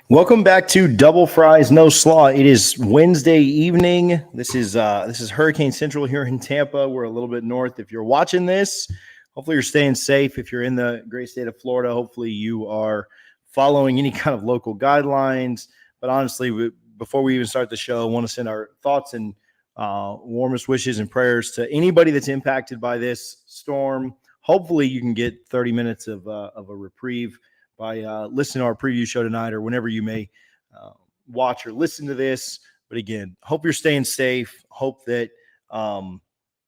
Welcome back to Double Fries No Slaw. It is Wednesday evening. This is Hurricane Central here in Tampa. We're a little bit north. If you're watching this, hopefully you're staying safe. If you're in the great state of Florida, hopefully you are following any kind of local guidelines. But honestly, before we even start the show, I want to send our thoughts and warmest wishes and prayers to anybody that's impacted by this storm. Hopefully you can get 30 minutes of a reprieve by listening to our preview show tonight or whenever you may watch or listen to this. But again, hope you're staying safe. Hope that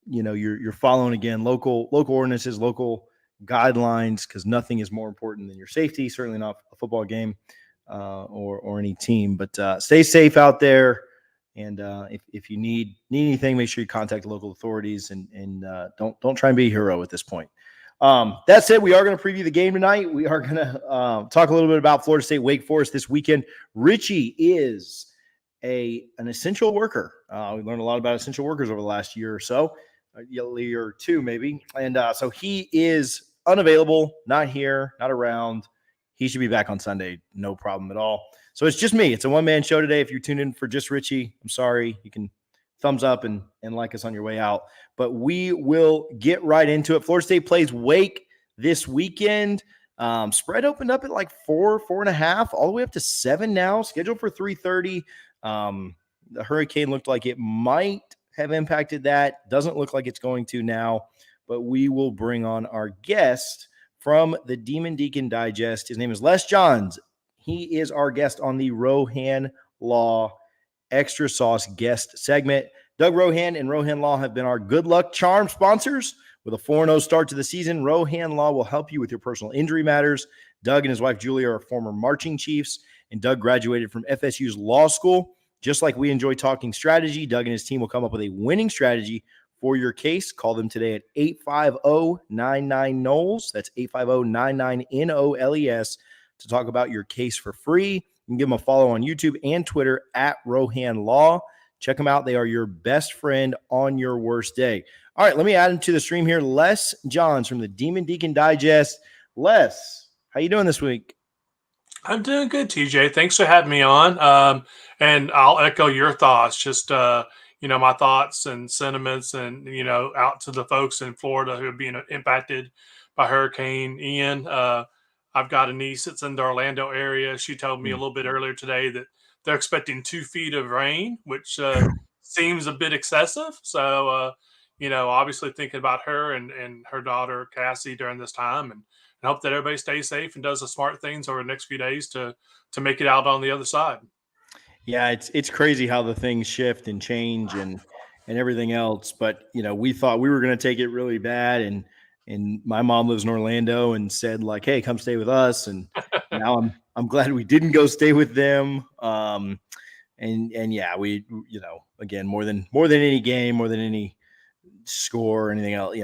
you're following again local ordinances, local guidelines, because nothing is more important than your safety. Certainly not a football game or any team. But stay safe out there. And if you need anything, make sure you contact the local authorities and don't try and be a hero at this point. That said, we are going to preview the game tonight. We are going to talk a little bit about Florida State Wake Forest this weekend. Richie is an essential worker. We learned a lot about essential workers over the last year or so, a year or two maybe. And so he is unavailable, not here, not around. He should be back on Sunday, no problem at all. So it's just me. It's a one-man show today. If you tune in for just Richie, I'm sorry. You can thumbs up and like us on your way out. But we will get right into it. Florida State plays Wake this weekend. Spread opened up at like 4.5, all the way up to 7 now. Scheduled for 3:30. The hurricane looked like it might have impacted that. Doesn't look like it's going to now. But we will bring on our guest from the Demon Deacon Digest. His name is Les Johns. He is our guest on the Rohan Law Extra Sauce guest segment. Doug Rohan and Rohan Law have been our good luck charm sponsors. With a 4-0 start to the season, Rohan Law will help you with your personal injury matters. Doug and his wife Julia are former marching chiefs, and Doug graduated from FSU's law school. Just like we enjoy talking strategy, Doug and his team will come up with a winning strategy for your case. Call them today at 850-99-NOLES. That's 850-99-NOLES to talk about your case for free. You can give them a follow on YouTube and Twitter at Rohan Law. Check them out. They are your best friend on your worst day. All right, let me add him to the stream here. Les Johns from the Demon Deacon Digest. Les, how you doing this week? I'm doing good, TJ. Thanks for having me on. And I'll echo your thoughts. Just my thoughts and sentiments, and out to the folks in Florida who are being impacted by Hurricane Ian. I've got a niece that's in the Orlando area. She told me a little bit earlier today that they're expecting 2 feet of rain, which seems a bit excessive. So, obviously thinking about her and her daughter, Cassie, during this time, and hope that everybody stays safe and does the smart things over the next few days to make it out on the other side. Yeah, it's crazy how the things shift and change and everything else. But, we thought we were going to take it really bad. And my mom lives in Orlando and said like, hey, come stay with us. And now I'm glad we didn't go stay with them. And yeah, we, again, more than any game, more than any score or anything else,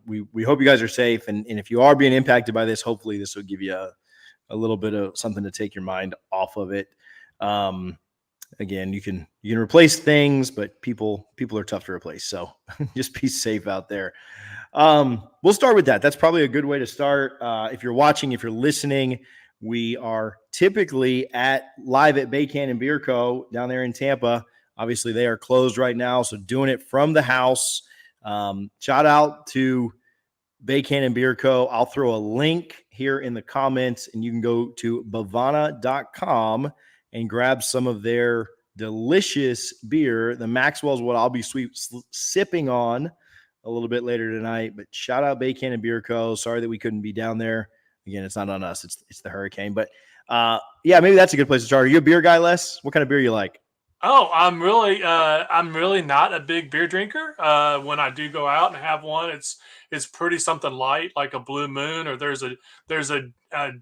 we hope you guys are safe. And if you are being impacted by this, hopefully this will give you a little bit of something to take your mind off of it. Again, you can replace things, but people are tough to replace. So just be safe out there. We'll start with that. That's probably a good way to start. If you're watching, if you're listening, we are typically live at Bay Cannon Beer Co. down there in Tampa. Obviously, they are closed right now, so doing it from the house. Shout out to Bay Cannon Beer Co. I'll throw a link here in the comments, and you can go to bavana.com and grab some of their delicious beer. The Maxwell is what I'll be sipping on a little bit later tonight. But shout out Bay Cannon Beer Co. Sorry that we couldn't be down there. Again, it's not on us. It's the hurricane. But yeah, maybe that's a good place to start. Are you a beer guy, Les? What kind of beer you like? Oh, I'm really not a big beer drinker. When I do go out and have one, it's pretty something light, like a Blue Moon, or there's a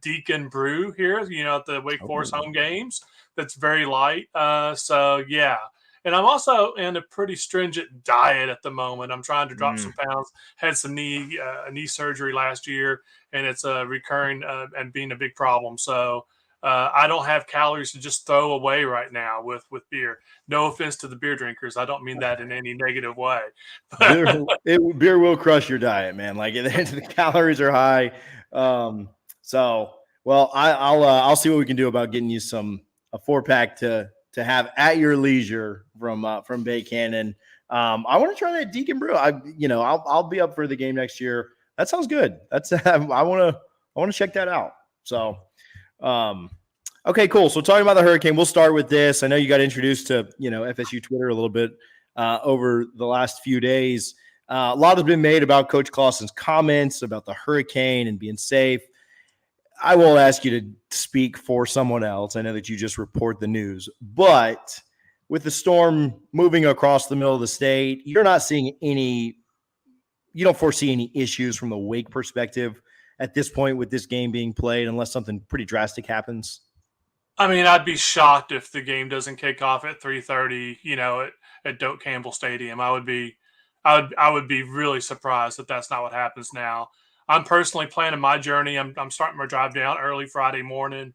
Deacon Brew here, at the Wake Forest home games. That's very light. So yeah. And I'm also in a pretty stringent diet at the moment. I'm trying to drop some pounds. Had some knee surgery last year, and it's recurring and being a big problem. So I don't have calories to just throw away right now with beer. No offense to the beer drinkers. I don't mean that in any negative way. Beer will crush your diet, man. Like the calories are high. I'll see what we can do about getting you some a 4-pack to have at your leisure from Bay Cannon. I want to try that Deacon Brew. I'll be up for the game next year. That sounds good. That's I want to check that out. So, okay, cool. So talking about the Hurricane, we'll start with this. I know you got introduced to FSU Twitter a little bit over the last few days. A lot has been made about Coach Clausen's comments about the Hurricane and being safe. I won't ask you to speak for someone else. I know that you just report the news, but with the storm moving across the middle of the state, you don't foresee any issues from the Wake perspective at this point with this game being played, unless something pretty drastic happens. I mean, I'd be shocked if the game doesn't kick off at 3:30, at Doak Campbell Stadium. I would be really surprised if that's not what happens now. I'm personally planning my journey. I'm starting my drive down early Friday morning.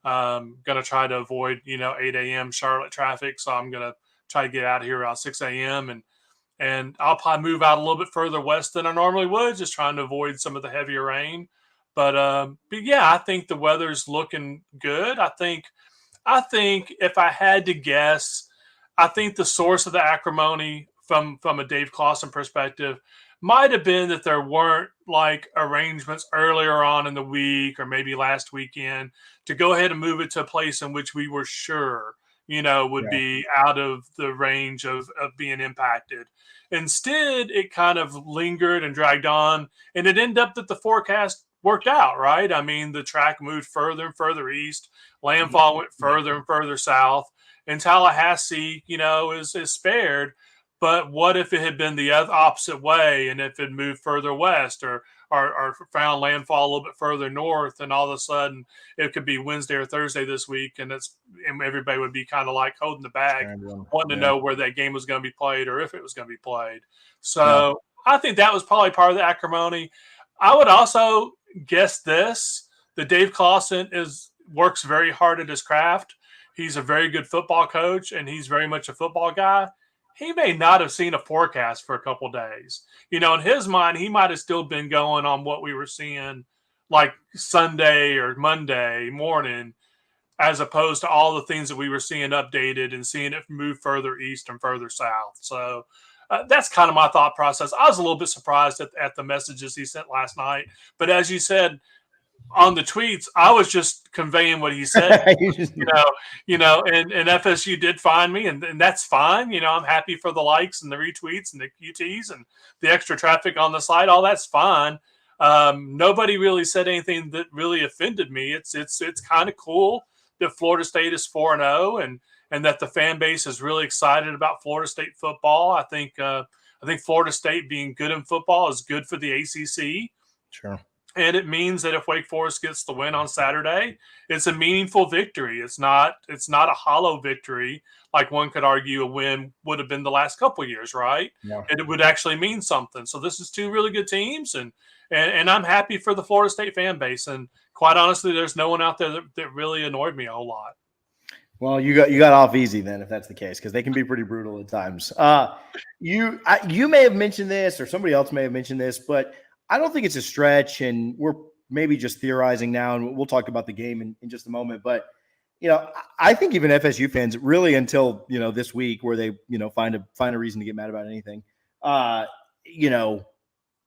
Going to try to avoid, 8 a.m. Charlotte traffic. So I'm going to try to get out of here around 6 a.m. And I'll probably move out a little bit further west than I normally would, just trying to avoid some of the heavier rain. But yeah, I think the weather's looking good. I think if I had to guess, I think the source of the acrimony from a Dave Clawson perspective might have been that there weren't like arrangements earlier on in the week or maybe last weekend to go ahead and move it to a place in which we were sure, would be out of the range of being impacted. Instead, it kind of lingered and dragged on, and it ended up that the forecast worked out, right? I mean, the track moved further and further east, landfall went further and further south, and Tallahassee, is spared. But what if it had been the opposite way, and if it moved further west or found landfall a little bit further north, and all of a sudden it could be Wednesday or Thursday this week, and everybody would be kind of like holding the bag, wanting to know where that game was going to be played or if it was going to be played. So I think that was probably part of the acrimony. I would also guess this: that Dave Clawson works very hard at his craft. He's a very good football coach, and he's very much a football guy. He may not have seen a forecast for a couple of days. In his mind, he might have still been going on what we were seeing like Sunday or Monday morning, as opposed to all the things that we were seeing updated and seeing it move further east and further south. So that's kind of my thought process. I was a little bit surprised at the messages he sent last night. But as you said, on the tweets, I was just conveying what he said, and FSU did find me, and that's fine. I'm happy for the likes and the retweets and the QTs and the extra traffic on the site. All that's fine. Nobody really said anything that really offended me. It's kind of cool that Florida State is 4-0 and that the fan base is really excited about Florida State football. I think Florida State being good in football is good for the ACC. Sure. And it means that if Wake Forest gets the win on Saturday, it's a meaningful victory. It's not a hollow victory like one could argue a win would have been the last couple of years, right? Yeah. And it would actually mean something. So this is two really good teams, and I'm happy for the Florida State fan base. And quite honestly, there's no one out there that really annoyed me a whole lot. Well, you got off easy then, if that's the case, because they can be pretty brutal at times. You may have mentioned this, or somebody else may have mentioned this, but I don't think it's a stretch, and we're maybe just theorizing now, and we'll talk about the game in just a moment. But, I think even FSU fans really until, this week where they, find a reason to get mad about anything,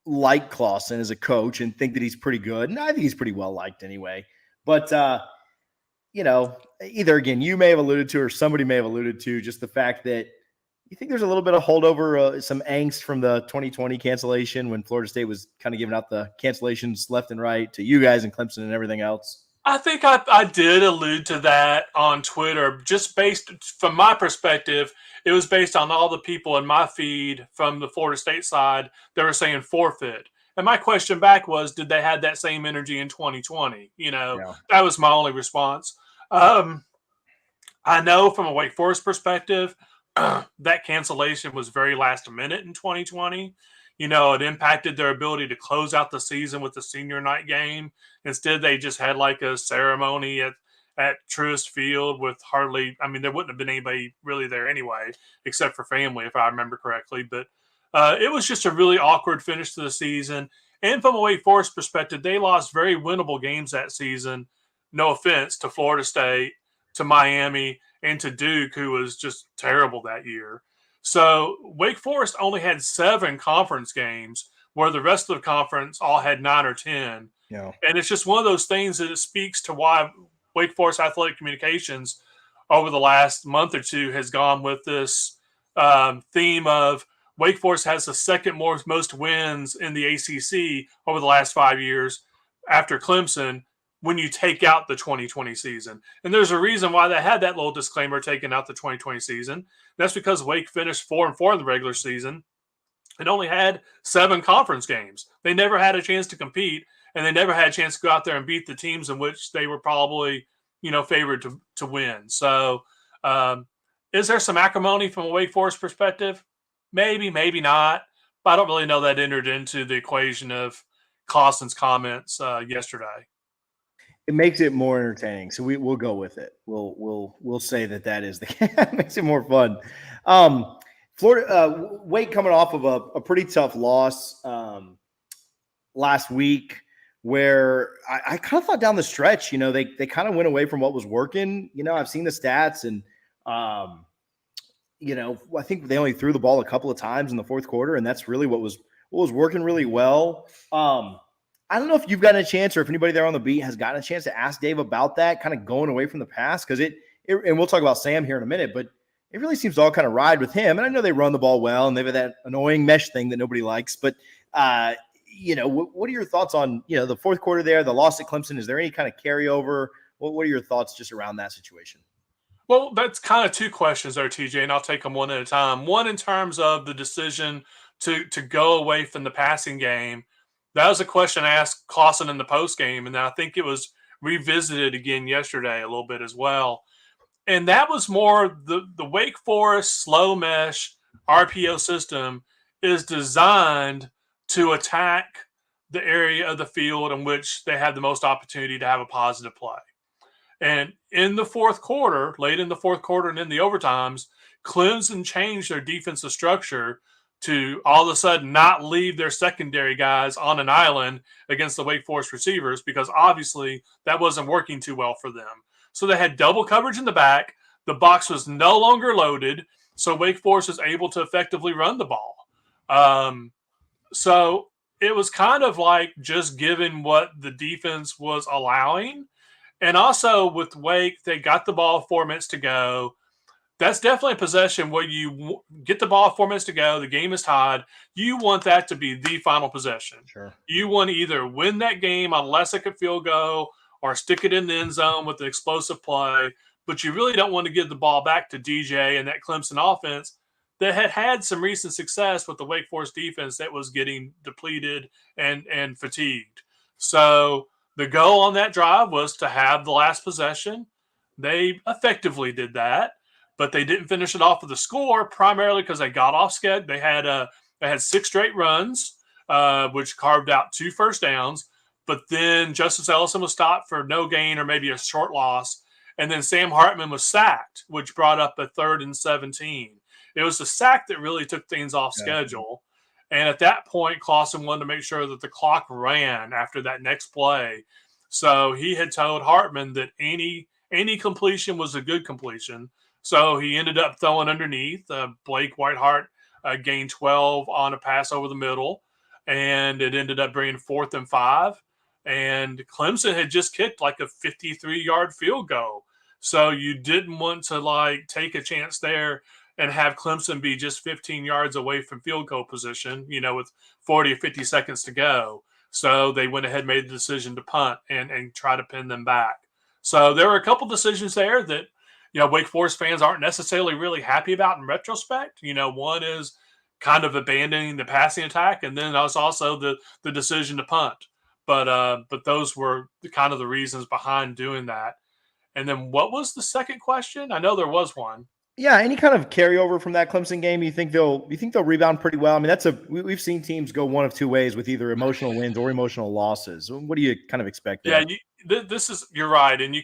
like Clawson as a coach and think that he's pretty good. And I think he's pretty well liked anyway. But, either again, you may have alluded to, or somebody may have alluded to just the fact that you think there's a little bit of holdover, some angst from the 2020 cancellation when Florida State was kind of giving out the cancellations left and right to you guys and Clemson and everything else? I think I did allude to that on Twitter, just based from my perspective. It was based on all the people in my feed from the Florida State side that were saying forfeit. And my question back was, did they have that same energy in 2020? That was my only response. I know from a Wake Forest perspective, that cancellation was very last minute in 2020. It impacted their ability to close out the season with the senior night game. Instead, they just had like a ceremony at Truist Field with there wouldn't have been anybody really there anyway, except for family, if I remember correctly. But it was just a really awkward finish to the season. And from a Wake Forest perspective, they lost very winnable games that season. No offense to Florida State, to Miami, and to Duke, who was just terrible that year. So Wake Forest only had 7 conference games, where the rest of the conference all had 9 or 10. Yeah. And it's just one of those things that it speaks to why Wake Forest Athletic Communications over the last month or two has gone with this theme of Wake Forest has the second most wins in the ACC over the last 5 years after Clemson when you take out the 2020 season. And there's a reason why they had that little disclaimer taking out the 2020 season. That's because Wake finished 4-4 in the regular season and only had 7 conference games. They never had a chance to compete, and they never had a chance to go out there and beat the teams in which they were probably, favored to win. So is there some acrimony from a Wake Forest perspective? Maybe, maybe not. But I don't really know that entered into the equation of Clausen's comments yesterday. It makes it more entertaining, so we'll go with it. We'll say that is the makes it more fun. Florida Wake coming off of a pretty tough loss last week, where I kind of thought down the stretch, they kind of went away from what was working. I've seen the stats, and I think they only threw the ball a couple of times in the fourth quarter, and that's really what was working really well. I don't know if you've gotten a chance, or if anybody there on the beat has gotten a chance to ask Dave about that, kind of going away from the pass, because and we'll talk about Sam here in a minute, but it really seems to all kind of ride with him. And I know they run the ball well, and they've had that annoying mesh thing that nobody likes. But, what are your thoughts on, the fourth quarter there, the loss at Clemson? Is there any kind of carryover? What are your thoughts just around that situation? Well, that's kind of 2 questions there, TJ, and I'll take them one at a time. One, in terms of the decision to go away from the passing game. That was a question I asked Clausen in the post game, and then I think it was revisited again yesterday a little bit as well. And that was more the Wake Forest slow mesh RPO system is designed to attack the area of the field in which they have the most opportunity to have a positive play. And in the fourth quarter, late in the fourth quarter and in the overtimes, Clemson changed their defensive structure to all of a sudden not leave their secondary guys on an island against the Wake Forest receivers, because obviously that wasn't working too well for them. So they had double coverage in the back. The box was no longer loaded, so Wake Forest was able to effectively run the ball. So it was kind of like just given what the defense was allowing. And also with Wake, they got the ball 4 minutes to go. That's definitely a possession where you get the ball 4 minutes to go, the game is tied. You want that to be the final possession. Sure. You want to either win that game on a last-second field goal or stick it in the end zone with an explosive play, but you really don't want to give the ball back to DJ and that Clemson offense that had some recent success with the Wake Forest defense that was getting depleted and fatigued. So the goal on that drive was to have the last possession. They effectively did that, but they didn't finish it off with a score, primarily because they got off schedule. They had 6 straight runs, which carved out 2 first downs. But then Justice Ellison was stopped for no gain or maybe a short loss. And then Sam Hartman was sacked, which brought up a 3rd and 17. It was the sack that really took things off schedule. And at that point, Clausen wanted to make sure that the clock ran after that next play. So he had told Hartman that any completion was a good completion. So he ended up throwing underneath. Blake Whiteheart gained 12 on a pass over the middle, and it ended up bringing 4th and 5. And Clemson had just kicked like a 53-yard field goal. So you didn't want to take a chance there and have Clemson be just 15 yards away from field goal position, with 40 or 50 seconds to go. So they went ahead and made the decision to punt and try to pin them back. So there were a couple decisions there that, Wake Forest fans aren't necessarily really happy about in retrospect. One is kind of abandoning the passing attack, and then there's also the decision to punt. But those were kind of the reasons behind doing that. And then what was the second question? I know there was one. Yeah, any kind of carryover from that Clemson game? You think they'll rebound pretty well? I mean, we've seen teams go one of 2 ways with either emotional wins or emotional losses. What do you kind of expect there? Yeah, you're right, and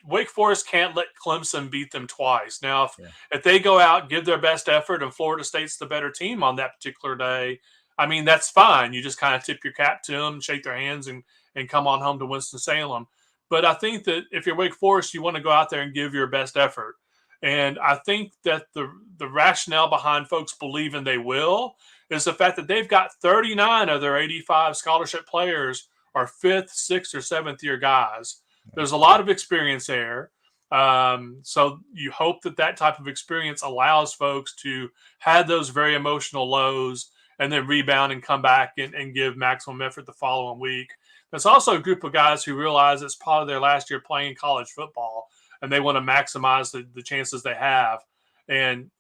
Wake Forest can't let Clemson beat them twice. Now, if they go out, give their best effort, and Florida State's the better team on that particular day, I mean, that's fine. You just kind of tip your cap to them, shake their hands, and come on home to Winston-Salem. But I think that if you're Wake Forest, you want to go out there and give your best effort. And I think that the rationale behind folks believing they will is the fact that they've got 39 of their 85 scholarship players are fifth, sixth, or seventh year guys. There's a lot of experience there. So you hope that that type of experience allows folks to have those very emotional lows and then rebound and come back and give maximum effort the following week. There's also a group of guys who realize it's part of their last year playing college football and they want to maximize the chances they have. And,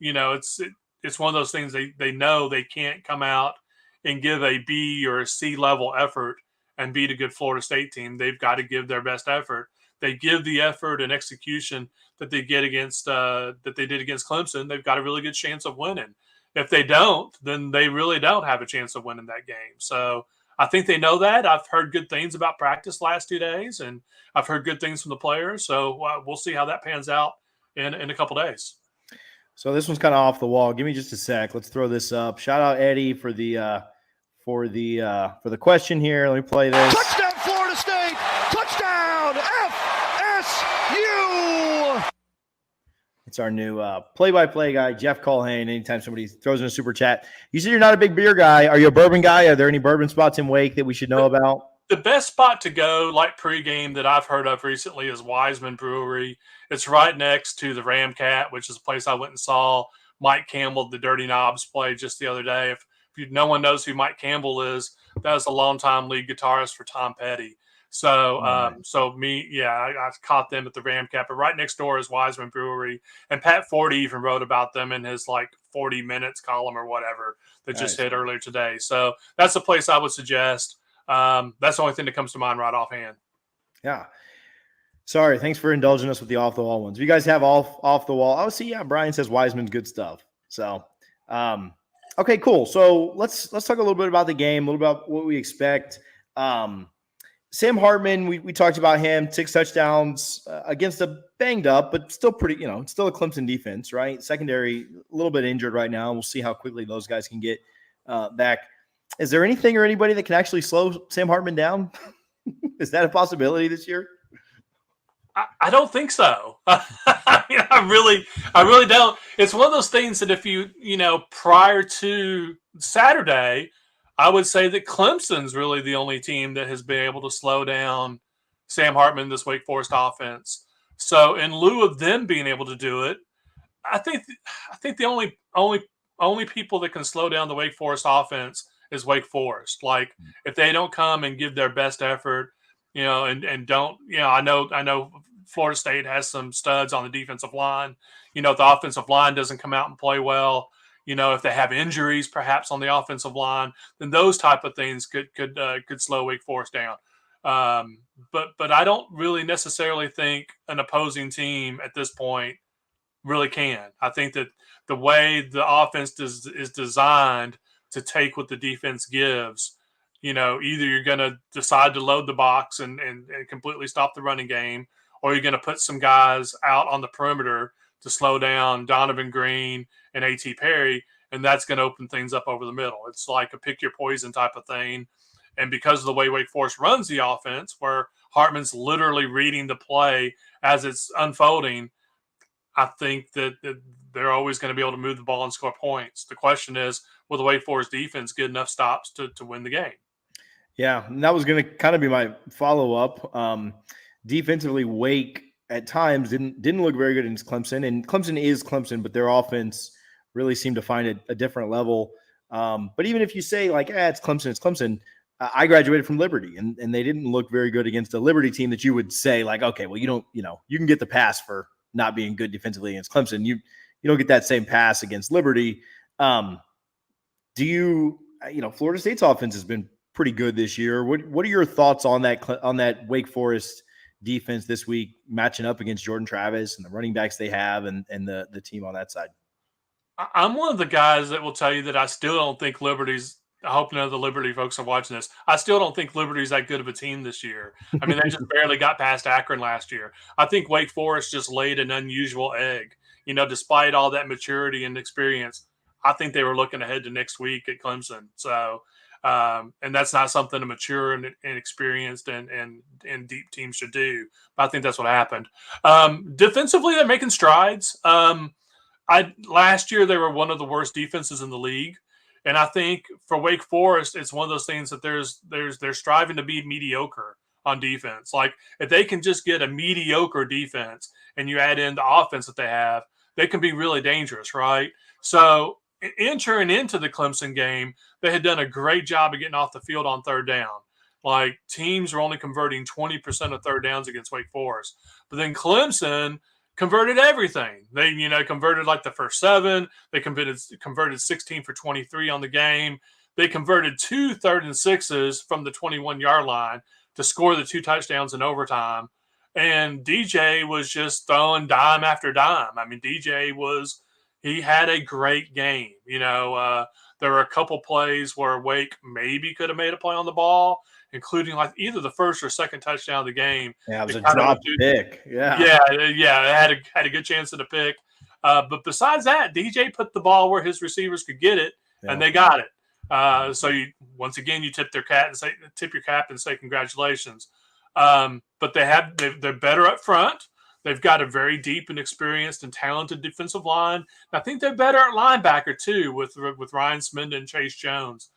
it's one of those things they know they can't come out and give a B or a C level effort and beat a good Florida State team. They've got to give their best effort. They give the effort and execution that they get against that they did against Clemson. They've got a really good chance of winning. If they don't, then they really don't have a chance of winning that game. So I think they know that. I've heard good things about practice last 2 days, and I've heard good things from the players. So we'll see how that pans out in a couple days. So this one's kind of off the wall. Give me just a sec. Let's throw this up. Shout out Eddie for the question here. Let me play this. Touchdown, Florida State! Touchdown, FSU! It's our new play-by-play guy, Jeff Colhane. Anytime somebody throws in a super chat. You said you're not a big beer guy. Are you a bourbon guy? Are there any bourbon spots in Wake that we should know about? The best spot to go, like pregame, that I've heard of recently is Wiseman Brewery. It's right next to the Ramcat, which is a place I went and saw Mike Campbell, the Dirty Knobs, play just the other day. If no one knows who Mike Campbell is, that was a longtime lead guitarist for Tom Petty. So, I caught them at the Ramcat, but right next door is Wiseman Brewery. And Pat Forty even wrote about them in his 40 minutes column or whatever that just hit earlier today. So that's the place I would suggest. That's the only thing that comes to mind right offhand. Yeah. Sorry. Thanks for indulging us with the off the wall ones. If you guys have off the wall, Brian says Wiseman's good stuff. So, okay, cool. So let's talk a little bit about the game, a little about what we expect. Sam Hartman, we talked about him, 6 touchdowns against a banged up, but still pretty, it's still a Clemson defense, right? Secondary, a little bit injured right now. We'll see how quickly those guys can get back. Is there anything or anybody that can actually slow Sam Hartman down? Is that a possibility this year? I don't think so. I really don't. It's one of those things that if prior to Saturday, I would say that Clemson's really the only team that has been able to slow down Sam Hartman, this Wake Forest offense. So in lieu of them being able to do it, I think the only people that can slow down the Wake Forest offense is Wake Forest. If they don't come and give their best effort, and don't, I know Florida State has some studs on the defensive line. If the offensive line doesn't come out and play well, if they have injuries perhaps on the offensive line, then those type of things could slow Wake Forest down. But I don't really necessarily think an opposing team at this point really can. I think that the way the offense is designed to take what the defense gives, either you're going to decide to load the box and completely stop the running game, or you're going to put some guys out on the perimeter to slow down Donovan Green and A.T. Perry, and that's going to open things up over the middle. It's like a pick your poison type of thing. And because of the way Wake Forest runs the offense, where Hartman's literally reading the play as it's unfolding, I think that they're always going to be able to move the ball and score points. The question is, will the Wake Forest defense get enough stops to win the game? Yeah, and that was going to kind of be my follow-up. Defensively, Wake at times didn't look very good against Clemson, and Clemson is Clemson, but their offense really seemed to find a different level. But even if you say it's Clemson, I graduated from Liberty, and they didn't look very good against a Liberty team that you would say okay, well, you can get the pass for not being good defensively against Clemson. You don't get that same pass against Liberty. Florida State's offense has been pretty good this year. What are your thoughts on that Wake Forest defense this week, matching up against Jordan Travis and the running backs they have and the team on that side? I'm one of the guys that will tell you that I still don't think Liberty's – I hope none of the Liberty folks are watching this. I still don't think Liberty's that good of a team this year. I mean, they just barely got past Akron last year. I think Wake Forest just laid an unusual egg. Despite all that maturity and experience, I think they were looking ahead to next week at Clemson. So And that's not something a mature and experienced and deep team should do. But I think that's what happened. Defensively, they're making strides. Last year they were one of the worst defenses in the league, and I think for Wake Forest, it's one of those things that they're striving to be mediocre on defense. Like if they can just get a mediocre defense and you add in the offense that they have, they can be really dangerous, right? So entering into the Clemson game, they had done a great job of getting off the field on third down. Like teams were only converting 20% of third downs against Wake Forest, but then Clemson converted everything. They, converted like the first 7. They converted 16 for 23 on the game. They converted 2 3rd and 6s from the 21-yard line to score the 2 touchdowns in overtime. And DJ was just throwing dime after dime. I mean, he had a great game. There were a couple plays where Wake maybe could have made a play on the ball, including like either the first or second touchdown of the game. Yeah, it was a drop pick. Yeah. It had a good chance at a pick. But besides that, DJ put the ball where his receivers could get it, and they got it. So once again, you tip your cap and say congratulations. But they're better up front. They've got a very deep and experienced and talented defensive line. And I think they're better at linebacker too with Ryan Smenda and Chase Jones.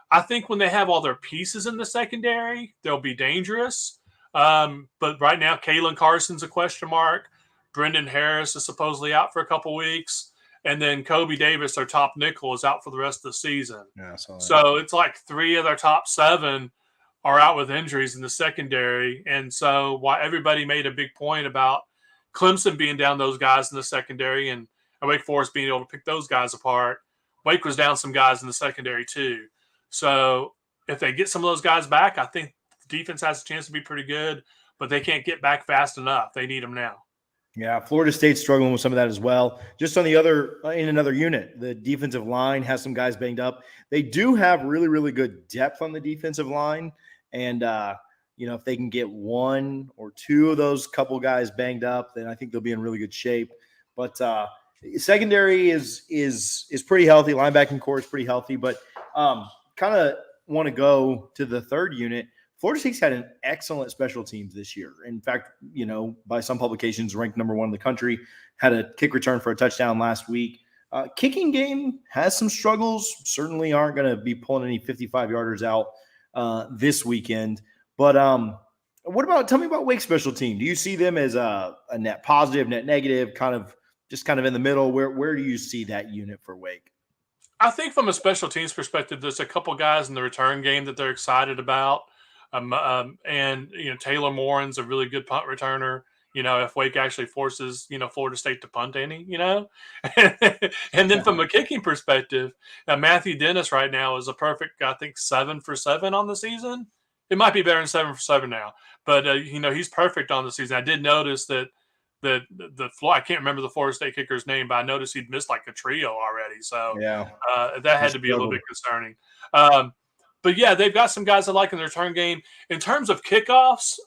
I think when they have all their pieces in the secondary, they'll be dangerous. But right now, Kalen Carson's a question mark. Brendan Harris is supposedly out for a couple weeks. And then Kobe Davis, their top nickel, is out for the rest of the season. Yeah, so it's like 3 of their top 7 are out with injuries in the secondary. And so while everybody made a big point about Clemson being down those guys in the secondary and Wake Forest being able to pick those guys apart, Wake was down some guys in the secondary too. So if they get some of those guys back, I think the defense has a chance to be pretty good, but they can't get back fast enough. They need them now. Yeah, Florida State's struggling with some of that as well. Just on in another unit, the defensive line has some guys banged up. They do have really, really good depth on the defensive line. And, if they can get 1 or 2 of those couple guys banged up, then I think they'll be in really good shape. But secondary is pretty healthy. Linebacking core is pretty healthy. But kind of want to go to the third unit. Florida State's had an excellent special teams this year. In fact, by some publications, ranked number 1 in the country, had a kick return for a touchdown last week. Kicking game has some struggles. Certainly aren't going to be pulling any 55-yarders out this weekend. But tell me about Wake's special team. Do you see them as a net positive, net negative, kind of in the middle? Where do you see that unit for Wake? I think from a special teams perspective, there's a couple guys in the return game that they're excited about. And Taylor Morin's a really good punt returner. If Wake actually forces, Florida State to punt any, and then from a kicking perspective, Matthew Dennis right now is a perfect, I think 7 for 7 on the season. It might be better than 7 for 7 now, but he's perfect on the season. I did notice that I can't remember the Florida State kicker's name, but I noticed he'd missed like a trio already. So that had to be a little bit concerning. But yeah, they've got some guys I like in the return game. In terms of kickoffs,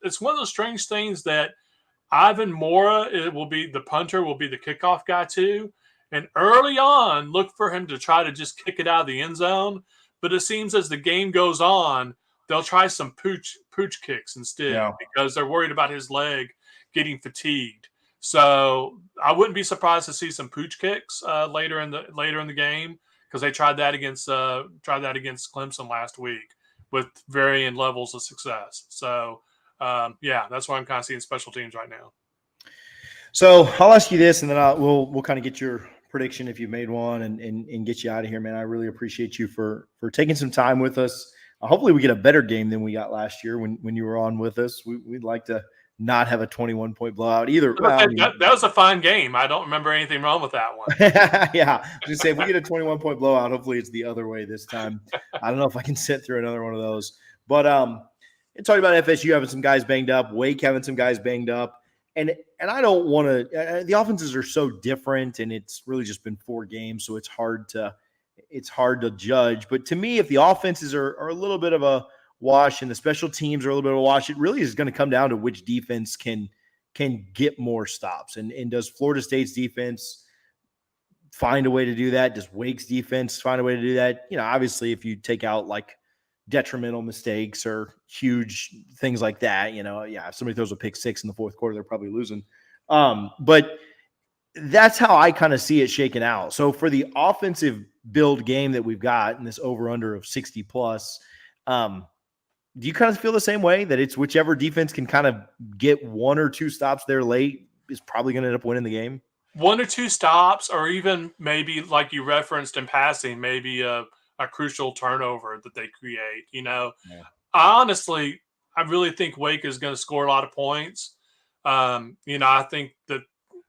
it's one of those strange things that Ivan Mora the punter will be the kickoff guy too. And early on, look for him to try to just kick it out of the end zone. But it seems as the game goes on, they'll try some pooch kicks instead because they're worried about his leg getting fatigued. So I wouldn't be surprised to see some pooch kicks later in the game because they tried that against Clemson last week with varying levels of success. So that's why I'm kind of seeing special teams right now. So I'll ask you this, and then we'll kind of get your prediction if you've made one and get you out of here, man. I really appreciate you for taking some time with us. Hopefully we get a better game than we got last year when you were on with us. We'd like to not have a 21-point blowout either. That was a fine game. I don't remember anything wrong with that one. Yeah. Just say if we get a 21-point blowout, hopefully it's the other way this time. I don't know if I can sit through another one of those. But talking about FSU having some guys banged up, Wake having some guys banged up. And I don't want to the offenses are so different, and it's really just been 4 games, so it's hard to judge. But to me, if the offenses are a little bit of a wash and the special teams are a little bit of a wash, it really is going to come down to which defense can get more stops. And does Florida State's defense find a way to do that? Does Wake's defense find a way to do that? Obviously, if you take out like detrimental mistakes or huge things like that, if somebody throws a pick six in the fourth quarter, they're probably losing. But that's how I kind of see it shaking out. So for the offensive build game that we've got in this over-under of 60 plus, do you kind of feel the same way, that it's whichever defense can kind of get one or two stops there late is probably going to end up winning the game? One or two stops, or even maybe like you referenced in passing, maybe a crucial turnover that they create. Yeah. Honestly, I really think Wake is going to score a lot of points. I think that,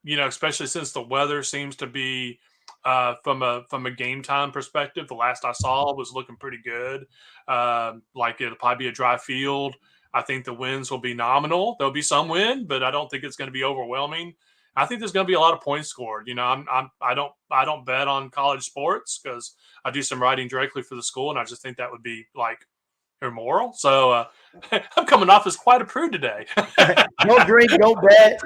especially since the weather seems to be from a game time perspective, the last I saw was looking pretty good. Like it'll probably be a dry field. I think the wins will be nominal. There'll be some win, but I don't think it's going to be overwhelming. I think there's going to be a lot of points scored. I don't bet on college sports because I do some writing directly for the school, and I just think that would be like immoral. So I'm coming off as quite a prude today. Don't drink, don't bet.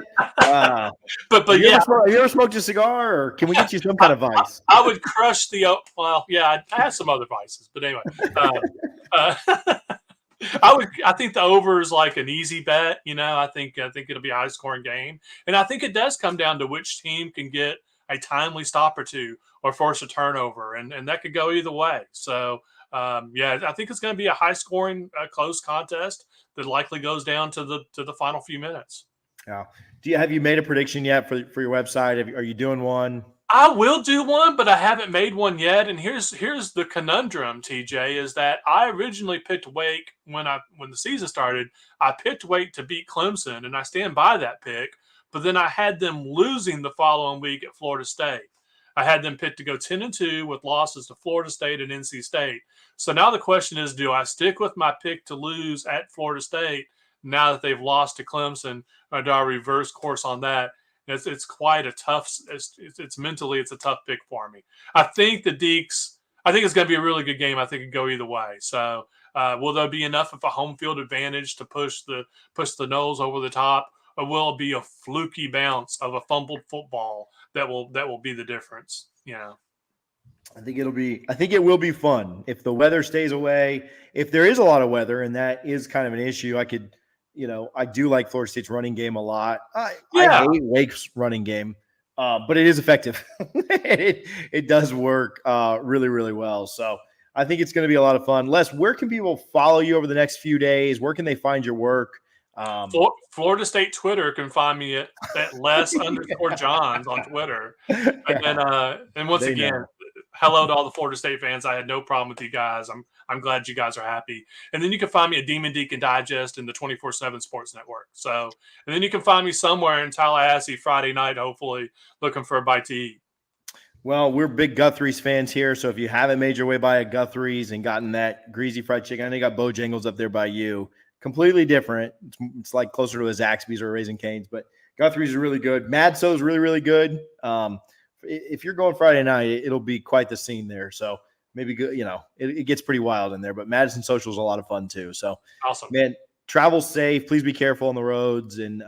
But have yeah, you ever smoked a cigar, or can we get you some kind of vice? I would crush the. Well, yeah, I have some other vices, but anyway. I think the over is like an easy bet. I think it'll be a high scoring game, and I think it does come down to which team can get a timely stop or two or force a turnover, and that could go either way. So I think it's going to be a high scoring, close contest that likely goes down to the final few minutes. Yeah. Have you made a prediction yet for your website? Are you doing one? I will do one, but I haven't made one yet. And here's the conundrum, TJ, is that I originally picked Wake when the season started. I picked Wake to beat Clemson, and I stand by that pick. But then I had them losing the following week at Florida State. I had them picked to go 10-2 with losses to Florida State and NC State. So now the question is, do I stick with my pick to lose at Florida State now that they've lost to Clemson, or do I reverse course on that? It's quite a tough. It's mentally it's a tough pick for me. I think the Deeks. I think it's going to be a really good game. I think it could go either way. So will there be enough of a home field advantage to push the Noles over the top, or will it be a fluky bounce of a fumbled football that will be the difference? I think it will be fun if the weather stays away. If there is a lot of weather, and that is kind of an issue, I do like Florida State's running game a lot. I hate Wake's running game, but it is effective. it does work really, really well. So I think it's going to be a lot of fun. Les, where can people follow you over the next few days? Where can they find your work? Florida State Twitter can find me at Les_Johns on Twitter. And once again, hello to all the Florida State fans. I had no problem with you guys. I'm glad you guys are happy. And then you can find me at Demon Deacon Digest in the 24/7 Sports Network. So, and then you can find me somewhere in Tallahassee Friday night, hopefully looking for a bite to eat. Well, we're big Guthrie's fans here. So if you haven't made your way by a Guthrie's and gotten that greasy fried chicken, I know you got Bojangles up there by you. Completely different. It's like closer to a Zaxby's or a Raising Cane's, but Guthrie's is really good. Madso is really, really good. If you're going Friday night, it'll be quite the scene there. So maybe good, it gets pretty wild in there, but Madison Social is a lot of fun too. So awesome, man, travel safe. Please be careful on the roads, and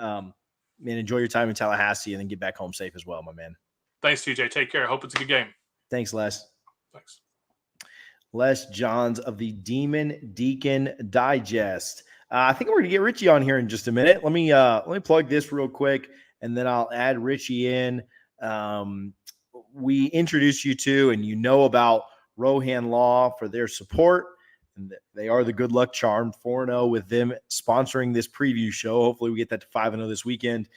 enjoy your time in Tallahassee, and then get back home safe as well, my man. Thanks, TJ. Take care. Hope it's a good game. Thanks, Les. Thanks. Les Johns of the Demon Deacon Digest. I think we're going to get Richie on here in just a minute. Let me plug this real quick, and then I'll add Richie in. We introduced you to, and about Rohan Law for their support, and they are the good luck charm. 4-0 with them sponsoring this preview show. Hopefully we get that to 5-0 this weekend.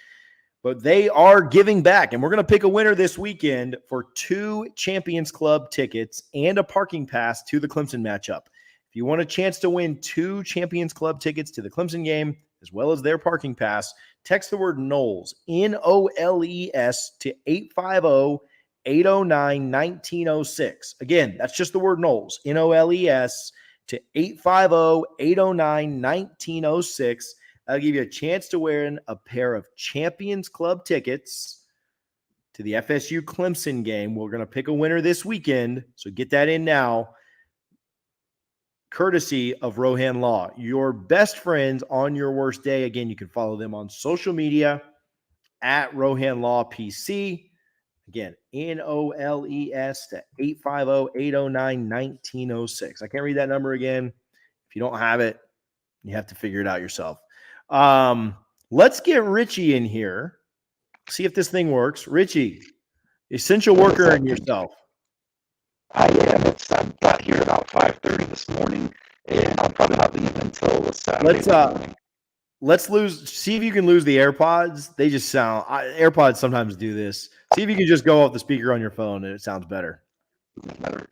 But they are giving back, and we're going to pick a winner this weekend for 2 Champions Club tickets and a parking pass to the Clemson matchup. If you want a chance to win 2 Champions Club tickets to the Clemson game, as well as their parking pass, text the word Noles, N-O-L-E-S, to 850-809-1906. Again, that's just the word Noles, N-O-L-E-S, to 850-809-1906. I'll give you a chance to win a pair of Champions Club tickets to the FSU Clemson game. We're going to pick a winner this weekend, so get that in now. Courtesy of Rohan Law, your best friends on your worst day. Again, you can follow them on social media at Rohan Law PC. Again, NOLES to 850-809-1906. I can't read that number again. If you don't have it, you have to figure it out yourself. Let's get Richie in here. See if this thing works. Richie, essential worker and yourself. I am. I got here about 5:30 this morning, and I'll probably not leave until Saturday morning. Let's see if you can lose the AirPods. They just sound AirPods sometimes do this. See if you can just go off the speaker on your phone and it sounds better. Better.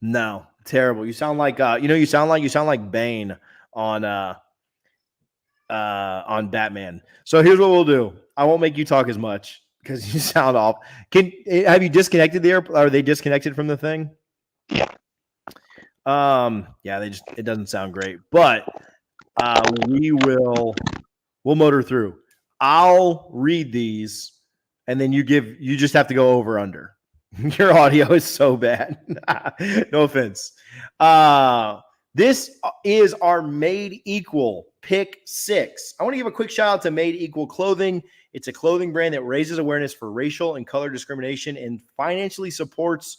No, terrible. You sound like you sound like Bane on Batman. So here's what we'll do. I won't make you talk as much because you sound off. Have you disconnected the AirPods? Are they disconnected from the thing? Yeah. Yeah, it doesn't sound great, but we'll motor through. I'll read these and then you just have to go over under. Your audio is so bad. No offense. This is our Made Equal Pick 6. I want to give a quick shout out to Made Equal Clothing. It's a clothing brand that raises awareness for racial and color discrimination and financially supports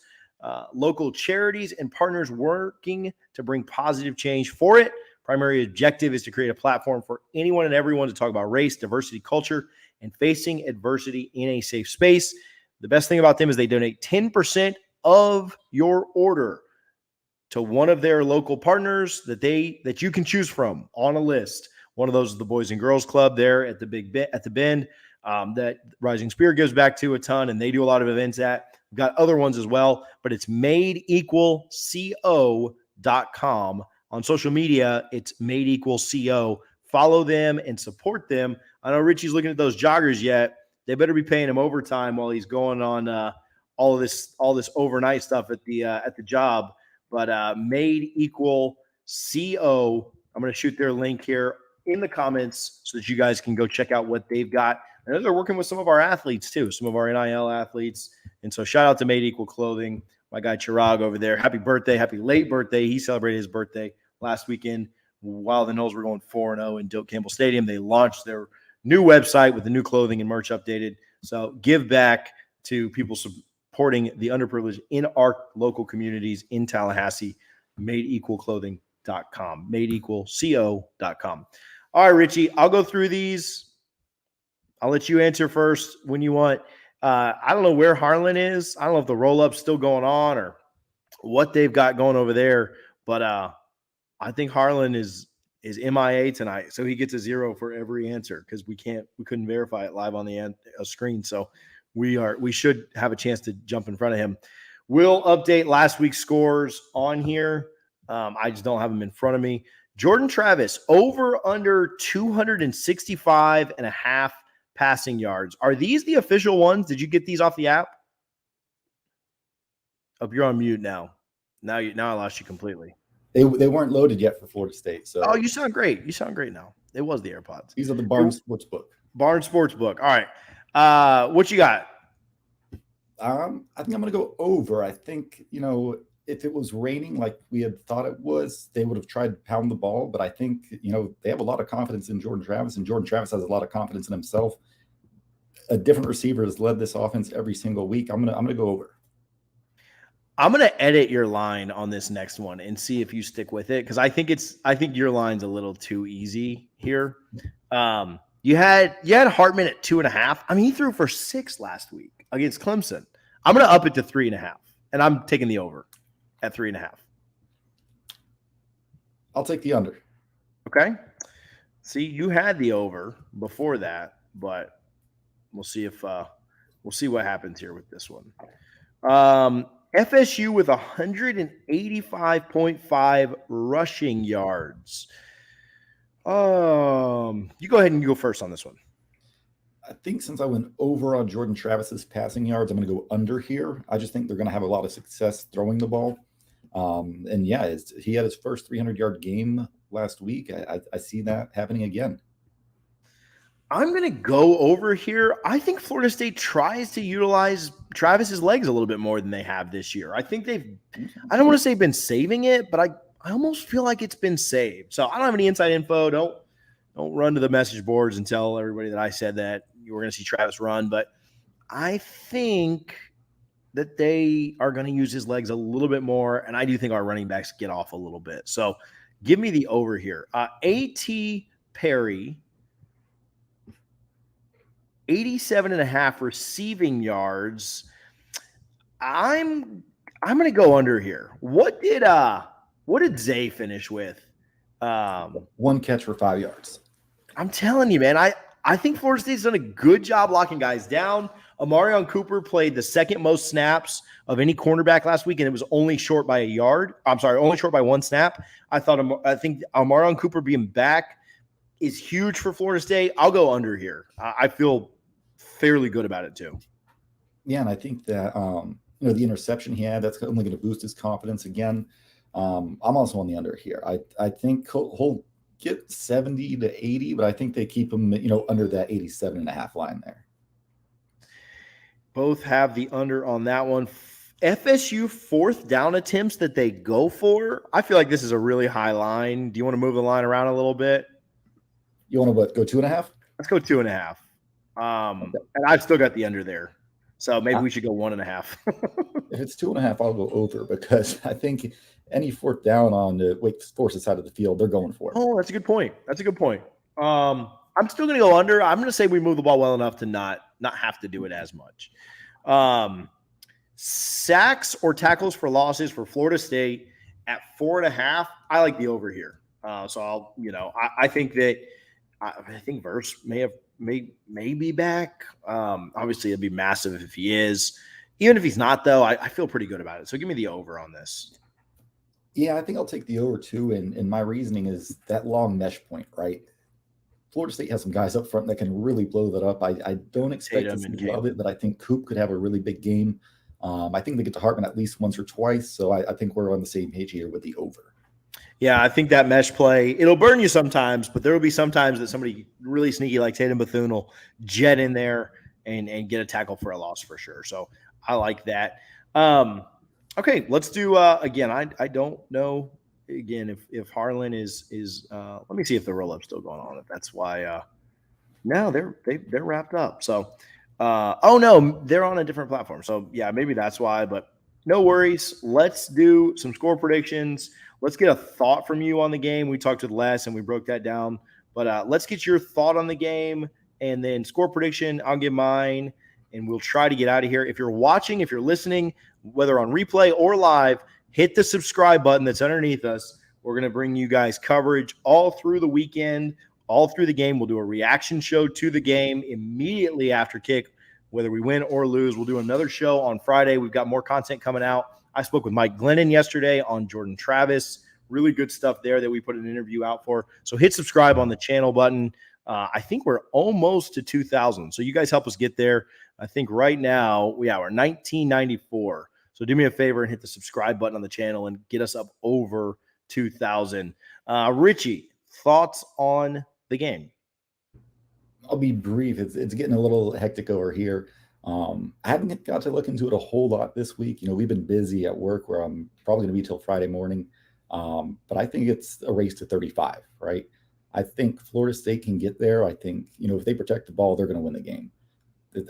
local charities and partners working to bring positive change for it. Primary objective is to create a platform for anyone and everyone to talk about race, diversity, culture, and facing adversity in a safe space. The best thing about them is they donate 10% of your order to one of their local partners that you can choose from on a list. One of those is the Boys and Girls Club there at the Bend that Rising Spear gives back to a ton, and they do a lot of events at. We've got other ones as well, but it's madeequalco.com. On social media, it's Made Equal CO. Follow them and support them. I know Richie's looking at those joggers yet. They better be paying him overtime while he's going on all this overnight stuff at the job. But Made Equal CO. I'm going to shoot their link here in the comments so that you guys can go check out what they've got. I know they're working with some of our athletes too, some of our NIL athletes. And so shout out to Made Equal Clothing. My guy Chirag over there. Happy birthday. Happy late birthday. He celebrated his birthday last weekend while the Noles were going 4-0 in Doak Campbell Stadium. They launched their new website with the new clothing and merch updated. So give back to people supporting the underprivileged in our local communities in Tallahassee. MadeEqualClothing.com. MadeEqualCO.com. All right, Richie, I'll go through these. I'll let you answer first when you want. I don't know where Harlan is. I don't know if the roll-up's still going on or what they've got going over there. But I think Harlan is MIA tonight, so he gets a 0 for every answer because we couldn't verify it live on the screen. So we should have a chance to jump in front of him. We'll update last week's scores on here. I just don't have them in front of me. Jordan Travis, over under 265.5 passing yards. Are these the official ones? Did you get these off the app? Oh, you're on mute now. Now I lost you completely. They weren't loaded yet for Florida State. So you sound great. You sound great now. It was the AirPods. These are the Barnes Sportsbook. Barnes Sportsbook. All right. What you got? I think I'm going to go over. I think, if it was raining like we had thought it was, they would have tried to pound the ball. But I think, they have a lot of confidence in Jordan Travis, and Jordan Travis has a lot of confidence in himself. A different receiver has led this offense every single week. I'm gonna go over. I'm going to edit your line on this next one and see if you stick with it. Cause I think your line's a little too easy here. You had Hartman at 2.5. I mean, he threw for 6 last week against Clemson. I'm going to up it to 3.5 and I'm taking the over at 3.5. I'll take the under. Okay. See, you had the over before that, but we'll see what happens here with this one. FSU with 185.5 rushing yards. You go ahead and you go first on this one. I think since I went over on Jordan Travis's passing yards, I'm going to go under here. I just think they're going to have a lot of success throwing the ball. He had his first 300-yard game last week. I see that happening again. I'm going to go over here. I think Florida State tries to utilize Travis's legs a little bit more than they have this year. I think I don't want to say been saving it, but I almost feel like it's been saved. So I don't have any inside info. Don't run to the message boards and tell everybody that I said that you were going to see Travis run. But I think that they are going to use his legs a little bit more, and I do think our running backs get off a little bit. So give me the over here. A.T. Perry, 87.5 receiving yards. I'm going to go under here. What did Zay finish with? 1 catch for 5 yards. I'm telling you, man, I think Florida State's done a good job locking guys down. Amarion Cooper played the second most snaps of any cornerback last week, and it was only short by a yard. I'm sorry, only short by 1 snap. I think Amarion Cooper being back is huge for Florida State. I'll go under here. I feel fairly good about it too. Yeah, and I think that the interception he had, that's only going to boost his confidence again. I'm also on the under here. I think he'll get 70 to 80, but I think they keep him, under that 87.5 line there. Both have the under on that one. FSU 4th down attempts that they go for. I feel like this is a really high line. Do you want to move the line around a little bit? You want to go 2.5? Let's go 2.5. Okay. And I've still got the under there. So maybe we should go 1.5. If it's 2.5, I'll go over, because I think any 4th down on the Wake Forest side of the field, they're going for it. Oh, that's a good point. I'm still going to go under. I'm going to say we move the ball well enough to not have to do it as much. Sacks or tackles for losses for Florida State at 4.5. I like the over here. So I think Verse may be back. Obviously it'd be massive if he is. Even if he's not, though, I feel pretty good about it. So give me the over on this. Yeah, I think I'll take the over too. And my reasoning is that long mesh point, right? Florida State has some guys up front that can really blow that up. I don't expect to love it, but I think Coop could have a really big game. I think they get to Hartman at least once or twice. So I think we're on the same page here with the over. Yeah, I think that mesh play, it'll burn you sometimes, but there will be some times that somebody really sneaky like Tatum Bethune will jet in there and get a tackle for a loss for sure. So I like that. Okay, let's do again. I don't know again if Harlan is let me see if the roll up's still going on. If that's why no, they're wrapped up. So no, they're on a different platform. So yeah, maybe that's why, but no worries. Let's do some score predictions. Let's get a thought from you on the game. We talked with Les and we broke that down, but let's get your thought on the game and then score prediction. I'll give mine and we'll try to get out of here. If you're watching, if you're listening, whether on replay or live, hit the subscribe button that's underneath us. We're going to bring you guys coverage all through the weekend, all through the game. We'll do a reaction show to the game immediately after kick, whether we win or lose. We'll do another show on Friday. We've got more content coming out. I spoke with Mike Glennon yesterday on Jordan Travis. Really good stuff there that we put an interview out for. So hit subscribe on the channel button. I think we're almost to 2,000. So you guys help us get there. I think right now we're 1994. So do me a favor and hit the subscribe button on the channel and get us up over 2,000. Richie, thoughts on the game? I'll be brief. It's getting a little hectic over here. I haven't got to look into it a whole lot this week. We've been busy at work where I'm probably going to be till Friday morning. But I think it's a race to 35, right? I think Florida State can get there. I think, if they protect the ball, they're going to win the game.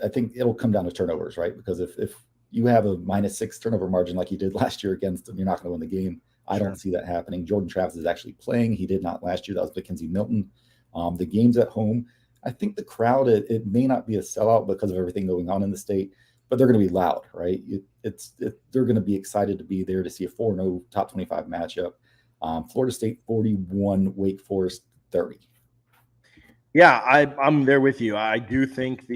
I think it'll come down to turnovers, right? Because if you have a -6 turnover margin like you did last year against them, you're not going to win the game. I don't see that happening. Jordan Travis is actually playing. He did not last year. That was Mackenzie Milton. The game's at home. I think the crowd, it may not be a sellout because of everything going on in the state, but they're going to be loud, right? They're going to be excited to be there to see a 4-0 top 25 matchup. Florida State 41, Wake Forest 30. Yeah, I'm there with you. I do think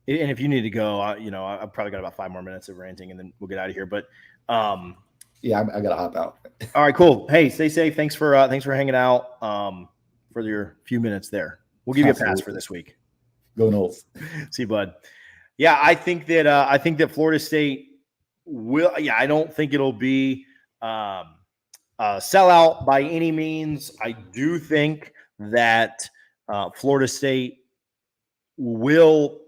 and if you need to go, I've probably got about 5 more minutes of ranting and then we'll get out of here. But yeah, I got to hop out. All right, cool. Hey, stay safe. Thanks for hanging out for your few minutes there. We'll give you a pass for this week. Go Noles. See you, bud. Yeah, I think that Florida State will. Yeah, I don't think it'll be a sellout by any means. I do think that Florida State will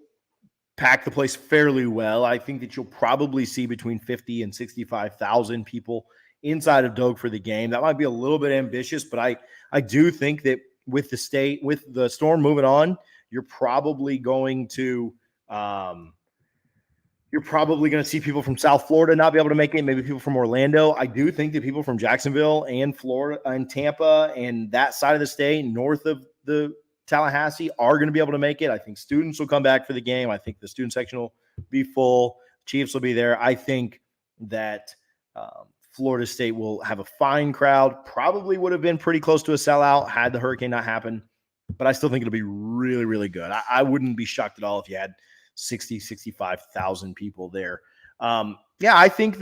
pack the place fairly well. I think that you'll probably see between 50 and 65,000 people inside of Doak for the game. That might be a little bit ambitious, but I do think that with the Storm moving on, you're probably going to You're probably going to see people from South Florida not be able to make it, maybe people from Orlando. I do think that people from Jacksonville and Florida and Tampa and that side of the state, north of the Tallahassee, are going to be able to make it. I think students will come back for the game. I think the student section will be full. Chiefs will be there. I think that Florida State will have a fine crowd. Probably would have been pretty close to a sellout had the hurricane not happened. But I still think it'll be really, really good. I wouldn't be shocked at all if you had 60, 65,000 people there. I think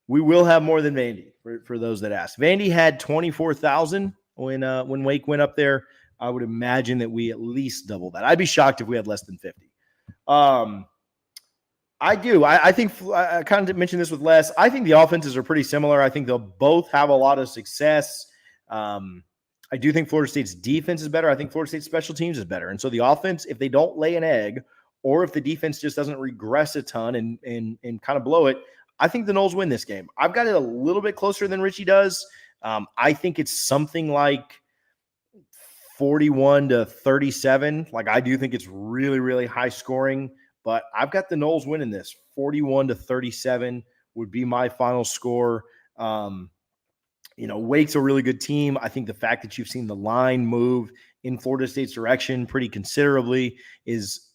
we will have more than Vandy for those that ask. Vandy had 24,000 when Wake went up there. I would imagine that we at least double that. I'd be shocked if we had less than 50. I do. I think I kind of mentioned this with Les. I think the offenses are pretty similar. I think they'll both have a lot of success. I do think Florida State's defense is better. I think Florida State's special teams is better. And so the offense, if they don't lay an egg, or if the defense just doesn't regress a ton and kind of blow it, I think the Noles win this game. I've got it a little bit closer than Richie does. I think it's something like 41-37. Like, I do think it's really, really high scoring, but I've got the Noles winning this. 41-37 would be my final score. Wake's a really good team. I think the fact that you've seen the line move in Florida State's direction pretty considerably is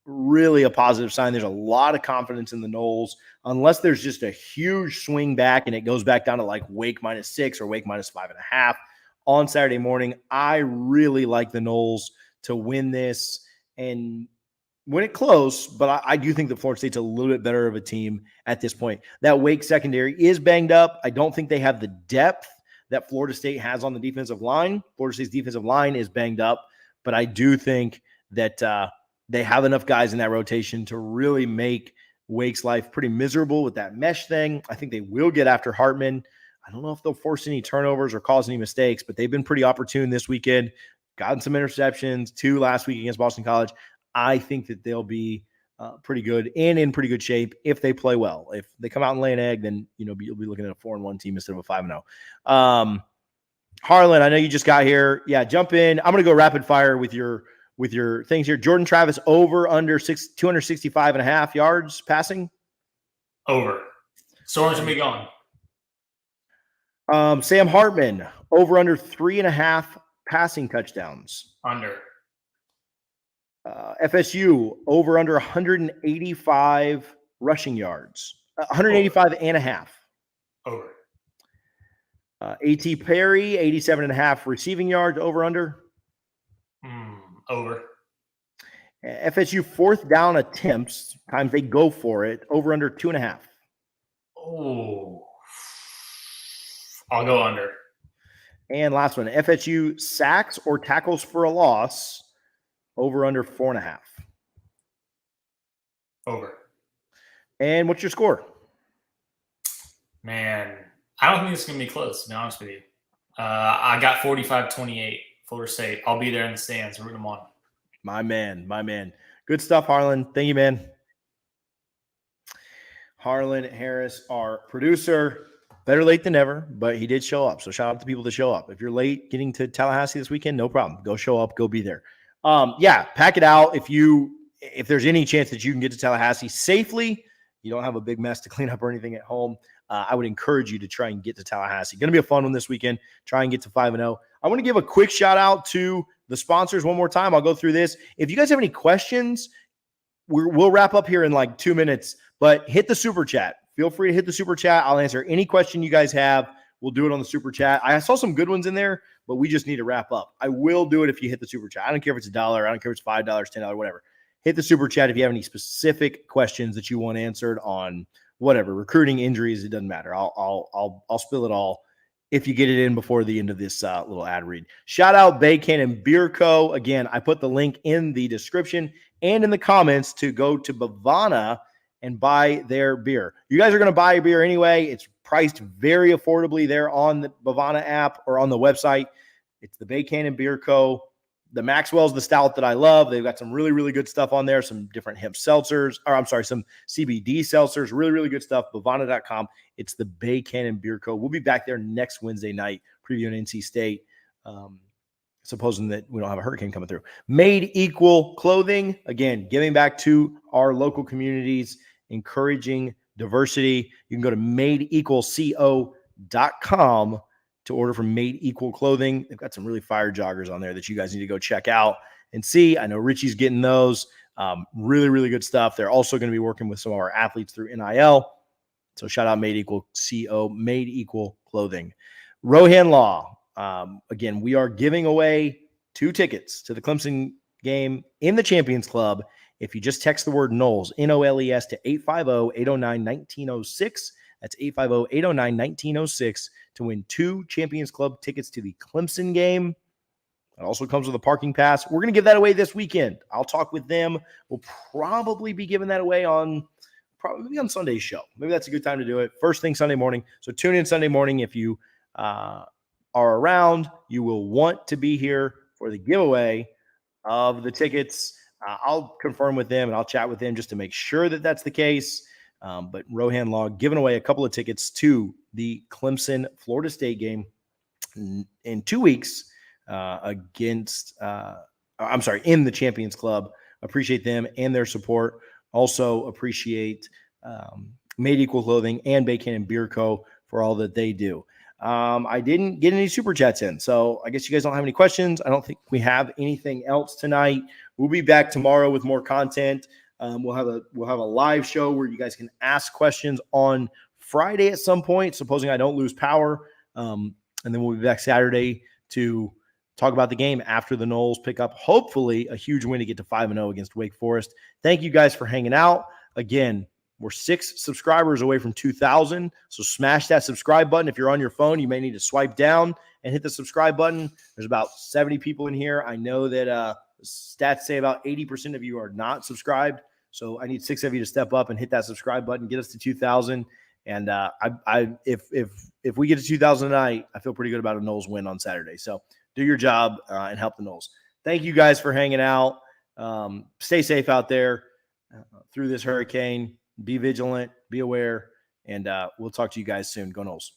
really a positive sign. There's a lot of confidence in the Noles, unless there's just a huge swing back and it goes back down to like Wake -6 or Wake -5.5 on Saturday morning. I really like the Noles to win this and win it close, but I do think that Florida State's a little bit better of a team at this point. That Wake secondary is banged up. I don't think they have the depth that Florida State has on the defensive line. Florida State's defensive line is banged up, but I do think that they have enough guys in that rotation to really make Wake's life pretty miserable with that mesh thing. I think they will get after Hartman. I don't know if they'll force any turnovers or cause any mistakes, but they've been pretty opportune this weekend. Gotten some interceptions, 2 last week against Boston College. I think that they'll be pretty good and in pretty good shape if they play well. If they come out and lay an egg, then you'll be looking at a 4-1 team instead of a 5-0. Harlan, I know you just got here. Yeah, jump in. I'm going to go rapid fire with your things here. Jordan Travis over under 265.5 yards passing. Over. Storm's gonna be gone. Sam Hartman over under 3.5 passing touchdowns. Under. FSU over under 185 rushing yards. 185.5. Over. A.T. Perry 87.5 receiving yards. Over under. Over. FSU 4th down attempts, times they go for it, over under 2.5. Oh, I'll go under. And last one, FSU sacks or tackles for a loss, over under 4.5. Over. And what's your score? Man, I don't think it's going to be close, to be honest with you. I got 45-28, Florida State. I'll be there in the stands, rooting them on. My man. Good stuff, Harlan. Thank you, man. Harlan Harris, our producer. Better late than never, but he did show up. So shout out to people that show up. If you're late getting to Tallahassee this weekend, no problem. Go show up. Go be there. Pack it out. If there's any chance that you can get to Tallahassee safely, you don't have a big mess to clean up or anything at home, I would encourage you to try and get to Tallahassee. Going to be a fun one this weekend. Try and get to 5-0. I want to give a quick shout out to the sponsors one more time. I'll go through this. If you guys have any questions, we'll wrap up here in like 2 minutes, but hit the super chat. Feel free to hit the super chat. I'll answer any question you guys have. We'll do it on the super chat. I saw some good ones in there, but we just need to wrap up. I will do it if you hit the super chat. I don't care if it's $1. I don't care if it's $5, $10, whatever. Hit the super chat if you have any specific questions that you want answered on whatever, recruiting, injuries. It doesn't matter. I'll spill it all if you get it in before the end of this little ad read. Shout out Bay Cannon Beer Co. Again, I put the link in the description and in the comments to go to Bavana and buy their beer. You guys are going to buy a beer anyway. It's priced very affordably there on the Bavana app or on the website. It's the Bay Cannon Beer Co. The Maxwell's the stout that I love. They've got some really, really good stuff on there. Some different hemp seltzers, some CBD seltzers, really, really good stuff. Bavana.com. It's the Bay Cannon Beer Co. We'll be back there next Wednesday night, previewing NC State, supposing that we don't have a hurricane coming through. Made Equal Clothing, again, giving back to our local communities encouraging diversity. You can go to madeequalco.com to order from Made Equal Clothing. They've got some really fire joggers on there that you guys need to go check out and see. I know Richie's getting those. Really, really good stuff. They're also going to be working with some of our athletes through NIL. So shout out Made Equal CO, Made Equal Clothing. Rohan Law. Again, we are giving away 2 tickets to the Clemson game in the Champions Club. If you just text the word Noles, Noles, to 850-809-1906. That's 850-809-1906 to win 2 Champions Club tickets to the Clemson game. It also comes with a parking pass. We're going to give that away this weekend. I'll talk with them. We'll probably be giving that away on Sunday's show. Maybe that's a good time to do it. First thing Sunday morning. So tune in Sunday morning. If you are around, you will want to be here for the giveaway of the tickets. I'll confirm with them and I'll chat with them just to make sure that that's the case. But Rohan Law giving away a couple of tickets to the Clemson Florida State game in 2 weeks in the Champions Club. Appreciate them and their support. Also appreciate Made Equal Clothing and Bacon and Beer Co. for all that they do. I didn't get any super chats in, so I guess you guys don't have any questions. I don't think we have anything else tonight. We'll be back tomorrow with more content. We'll have a live show where you guys can ask questions on Friday at some point, supposing I don't lose power. And then we'll be back Saturday to talk about the game after the Noles pick up, hopefully, a huge win to get to 5-0 against Wake Forest. Thank you guys for hanging out. Again, we're 6 subscribers away from 2,000, so smash that subscribe button. If you're on your phone, you may need to swipe down and hit the subscribe button. There's about 70 people in here. I know that stats say about 80% of you are not subscribed, so I need 6 of you to step up and hit that subscribe button, get us to 2,000. And if we get to 2,000 tonight, I feel pretty good about a Noles win on Saturday. So do your job and help the Noles. Thank you guys for hanging out. Stay safe out there through this hurricane. Be vigilant, be aware, and we'll talk to you guys soon. Go Noles.